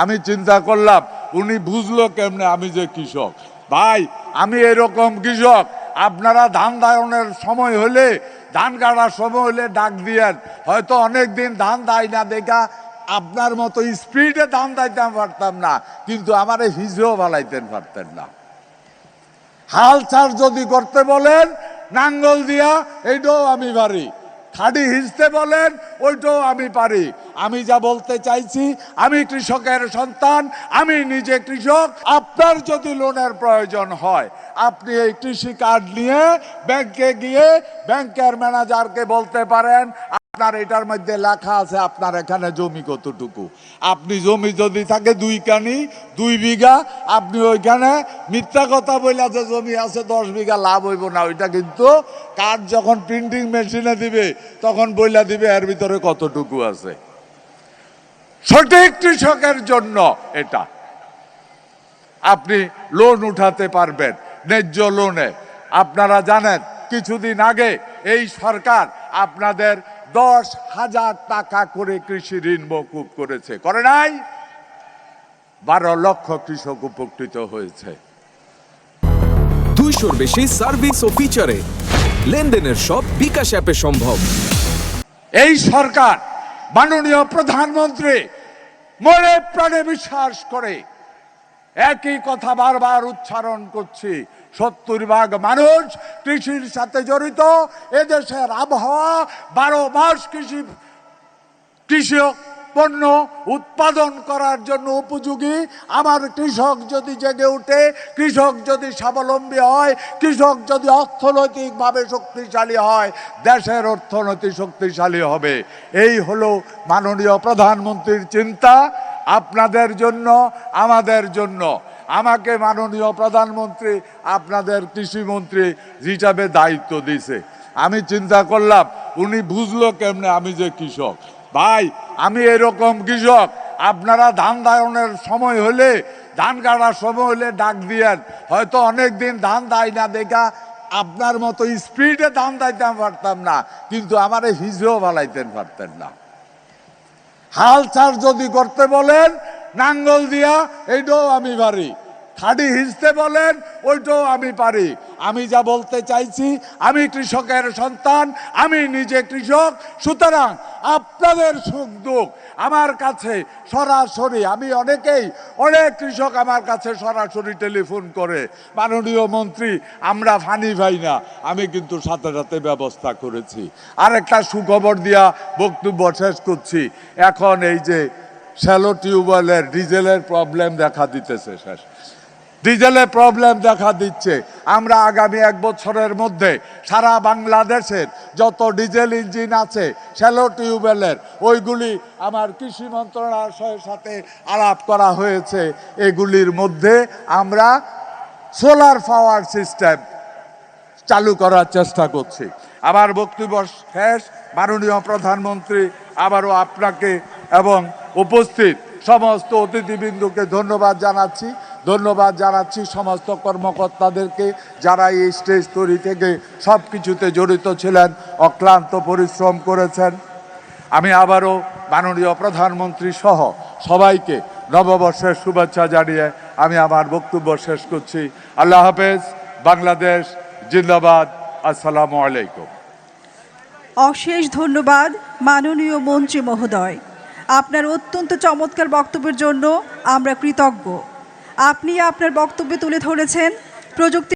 আমি চিন্তা করলাম উনি বুঝলো কেমনে আমি যে কৃষক। ভাই আমি এরকম কৃষক, আপনারা ধান দায়নের সময় হলে, ধান কাটার সময় হলে ডাক দিয়েন, হয়তো অনেক দিন ধান দেয় না দেখা আপনার মতো স্পিডে ধান দাইতে পারতাম না, কিন্তু আমার হিজেও ভালাইতেন পারতেন না। হাল চাষ যদি করতে বলেন নাঙ্গল দিয়া, এইটাও আমি পারি। খাড়ি হিঁচতে বলেন ওইটাও আমি পারি। আমি যা বলতে চাইছি, আমি কৃষকের সন্তান, আমি নিজে কৃষক। আপনার যদি লোনের প্রয়োজন হয়, আপনি এই কৃষি কার্ড নিয়ে ব্যাংকে গিয়ে ব্যাংকের ম্যানেজারকে বলতে পারেন আপনার এটার মধ্যে লেখা আছে আপনার এখানে জমি কতটুকু। আপনি জমি যদি থাকে 2 কানি 2 বিঘা, আপনি ওইখানে মিথ্যা কথা বইলা যে জমি আছে 10 বিঘা, লাভ হইব না। ওইটা কিন্তু কার্ড যখন প্রিন্টিং মেশিনে দিবে তখন বইলা দিবে এর ভিতরে কতটুকু আছে। সঠিক কৃষকের জন্য এটা আপনি লোন উঠাতে পারবেন ন্যায্য লোনে। আপনারা জানেন কিছুদিন আগে এই সরকার আপনাদের 10,000 টাকা করে কৃষি ঋণ মকুব করেছে, করে নাই? 12 লক্ষ কৃষক উপকৃত হয়েছে। 200-র বেশি সার্ভিস ও ফিচারে লেনদেনের সব বিকাশ অ্যাপে সম্ভব। এই সরকার মাননীয় প্রধানমন্ত্রী মনে প্রাণে বিশ্বাস করে একই কথা বারবার উচ্চারণ করছি, 70% মানুষ কৃষির সাথে জড়িত। এদেশের আবহাওয়া 12 মাস কৃষি পণ্য উৎপাদন করার জন্য উপযোগী। আমার কৃষক যদি জেগে উঠে, কৃষক যদি স্বাবলম্বী হয়, কৃষক যদি অর্থনৈতিকভাবে শক্তিশালী হয়, দেশের অর্থনীতি শক্তিশালী হবে। এই হলো মাননীয় প্রধানমন্ত্রীর চিন্তা আপনাদের জন্য, আমাদের জন্য। আমাকে মাননীয় প্রধানমন্ত্রী আপনাদের কৃষিমন্ত্রী হিসাবে দায়িত্ব দিয়েছে। আমি চিন্তা করলাম উনি বুঝলো কেমনে আমি যে কৃষক। ভাই আমি এরকম কৃষক, আপনারা ধান দায়নের সময় হলে, ধান কাটার সময় হলে ডাক দিয়েন, হয়তো অনেক দিন ধান দেয় না দেখা আপনার মতো স্পিডে ধান দাইতে পারতাম না, কিন্তু আমার হিজেও ভালাইতেন পারতেন না। হাল চাষ যদি করতে বলেন নাঙ্গল দিয়া, এইটাও আমি পারি। খাড়ি হিঁচতে বলেন ওইটাও আমি পারি। আমি যা বলতে চাইছি, আমি কৃষকের সন্তান, আমি নিজে কৃষক। সুতরাং আপনাদের সুখ দুঃখ আমার কাছে সরাসরি, আমি অনেক কৃষক আমার কাছে সরাসরি টেলিফোন করে, মাননীয় মন্ত্রী আমরা ফানি পাই না। আমি কিন্তু সাথে সাথে ব্যবস্থা করেছি। আর একটা সুখবর দিয়া বক্তব্য শেষ করছি। এখন এই যে শ্যালো টিউবওয়েলের ডিজেলের প্রবলেম দেখা দিতেছে, ডিজেলের প্রবলেম দেখা দিচ্ছে। আমরা আগামী 1 বছরের মধ্যে সারা বাংলাদেশের যত ডিজেল ইঞ্জিন আছে শ্যালো টিউবওয়েলের, ওইগুলি আমার কৃষি মন্ত্রণালয়ের সাথে আলাপ করা হয়েছে। এগুলির মধ্যে আমরা সোলার পাওয়ার সিস্টেম চালু করার চেষ্টা করছি। আমার বক্তব্য শেষ। মাননীয় প্রধানমন্ত্রী, আবারও আপনাকে এবং উপস্থিত সমস্ত অতিথিবৃন্দকে ধন্যবাদ জানাচ্ছি সমস্ত কর্মকর্তাদেরকে যারা এই স্টেজ তৈরি থেকে সব কিছুতে জড়িত ছিলেন, অক্লান্ত পরিশ্রম করেছেন। আমি আবারও মাননীয় প্রধানমন্ত্রী সহ সবাইকে নববর্ষের শুভেচ্ছা জানিয়ে আমি আমার বক্তব্য শেষ করছি। আল্লাহ হাফেজ। বাংলাদেশ জিন্দাবাদ। আসসালামু আলাইকুম। অশেষ ধন্যবাদ মাননীয় মন্ত্রী মহোদয়। আপনার অত্যন্ত চমৎকার বক্তব্যের জন্য আমরা কৃতজ্ঞ। আপনি আপনার বক্তব্যে তুলে ধরেছেন প্রযুক্তি